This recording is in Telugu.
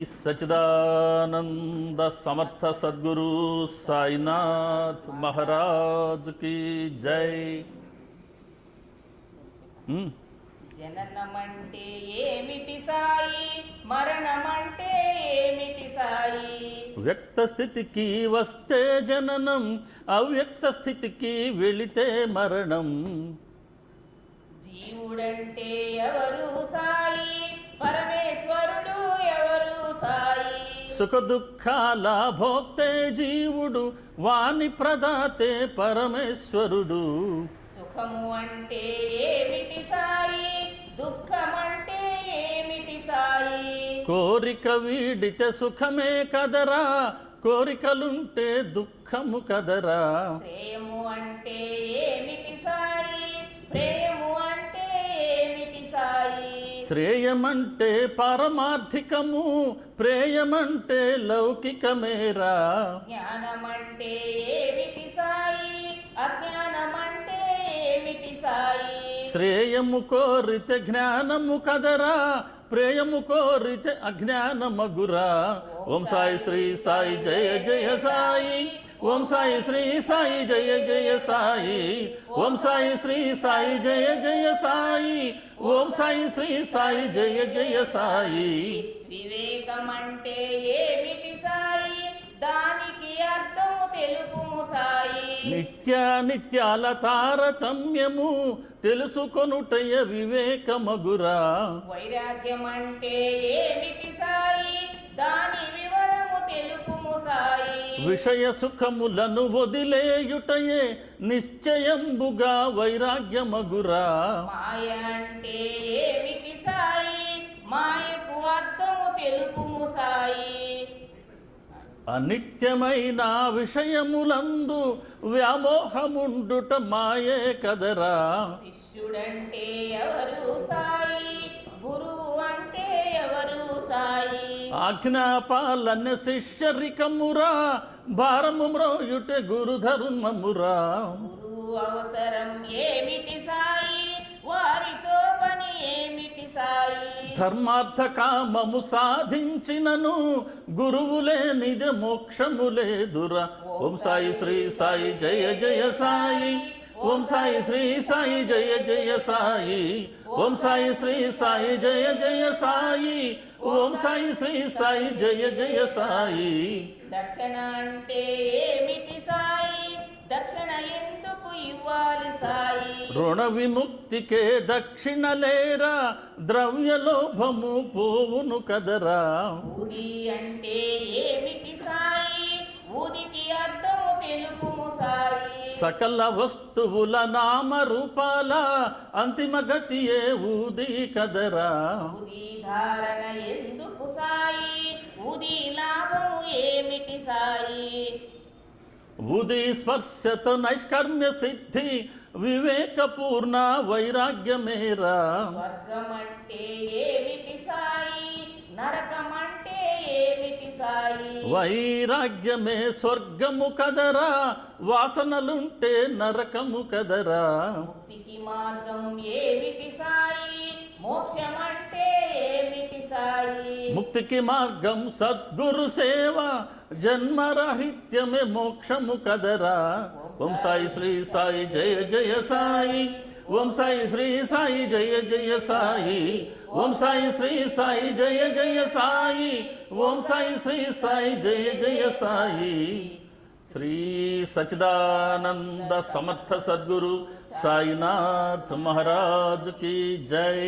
सच्चिदानंद समर्थ सद्गुरु साईनाथ महाराज की जय। జననమంటే ఏమిటి సాయి, మరణమంటే ఏమిటి సాయి? వ్యక్త స్థితికి వస్తే జననం, అవ్యక్త స్థితికి వెళితే మరణం. జీవుడంటే ఎవరు సాయి, పరమేశ్వరుడు ఎవరు సాయి? సుఖ దుఃఖాల భోక్తే జీవుడు, వాని ప్రదాతే పరమేశ్వరుడు. సుఖము అంటే ఏమిటి సాయి, దుఃఖమంటే ఏమిటి సాయి? కోరిక వీడితే సుఖమే కదరా, కోరికలుంటే దుఃఖము కదరా. ప్రేము అంటే ఏమిటి సాయి, ప్రేము అంటే ఏమిటి సాయి? శ్రేయమంటే పారమార్థికము, ప్రేయమంటే లౌకికమేరా. జ్ఞానమంటే ఏమిటి సాయి, అజ్ఞానమంటే ఏమిటి సాయి? శ్రేయము కోరితే జ్ఞానము కదరా, ప్రేయము కోరితే అజ్ఞానమగురా. ఓం సాయి శ్రీ సాయి జయ జయ సాయి, ఓం సాయి శ్రీ సాయి జయ జయ సాయి, ఓం సాయి శ్రీ సాయి జయ జయ సాయి, ఓం సాయి శ్రీ సాయి జయ జయ సాయి. వివేకమంటే ఏమిటి సాయి, దానికి అర్థము తెలుపుము సాయి? నిత్యానిత్యాల తారతమ్యము, తెలుసుకొనుటయ వివేకమగురా. వైరాగ్యమంటే ఏమిటి సాయి, దాని వివరము తెలుపుము సాయి? విషయ సుఖములను వదిలేయుటయే నిశ్చయంబుగా వైరాగ్యమగురా. మాయ అంటే ఏమిటి సాయి, మాయకు అర్థము తెలుపుము సాయి? అనిత్యమైన విషయములందు వ్యామోహముండుట మాయే కదరా. శిష్యుడంటే ఎవరు సాయి, గురువు అంటే ఎవరు సాయి? ఆజ్ఞాపాలన శిష్యరికమురా, భారము మ్రోయుటే గురుధర్మమురా. గురువు అవసరం ఏమిటి సాయి, వారితో పని ఏమిటి సాయి? ధర్మార్థ కామము సాధించినను, గురువులే నిజ మోక్షము లేదురా. ఓం సాయి శ్రీ సాయి జయ జయ సాయి, ఓం సాయి శ్రీ సాయి జయ జయ సాయి, ఓం సాయి శ్రీ సాయి జయ జయ సాయి, ఓం సాయి శ్రీ సాయి జయ జయ సాయి. దక్షిణ అంటే ఏమిటి సాయి, దక్షిణ ఎందుకు ఇవ్వాలి సాయి? రుణ విముక్తికే దక్షిణ లేరా, ద్రవ్యలోభము పోవును కదరా. ఊది అంటే ఏమిటి సాయి, ఊదికి అర్థము తెలుపుము సాయి? సకల వస్తువుల నామరూపాల అంతిమ గతియే ఊది కదరా. ఊది ధారణ ఎందుకు సాయి, ఊది లాభము ఏమిటి సాయి? ఉది స్పర్శతో నైష్కర్మ్య సిద్ధి, వివేకపూర్ణ వైరాగ్యమేరా. స్వర్గమంటే ఏమిటి సాయి, నరకమంటే ఏమిటి సాయి? వైరాగ్యమే స్వర్గము కదరా, వాసనలుంటే నరకము కదరా. ముక్తికి మార్గం ఏమిటి సాయి, మోక్షమంటే ఏమిటి సాయి? ముక్తికి మార్గం సద్గురు సేవ, జన్మరాహిత్యమే మోక్షము కదరా. ఓం సాయి శ్రీ సాయి జయ జయ సాయి, ఓం సాయి శ్రీ సాయి జయ జయ సాయి, ఓం సాయి శ్రీ సాయి జయ జయ సాయి, ఓం సాయి శ్రీ సాయి జయ జయ సాయి. శ్రీ సచ్చిదానంద సమర్థ సద్గురు సాయినాథ్ महाराज की जय।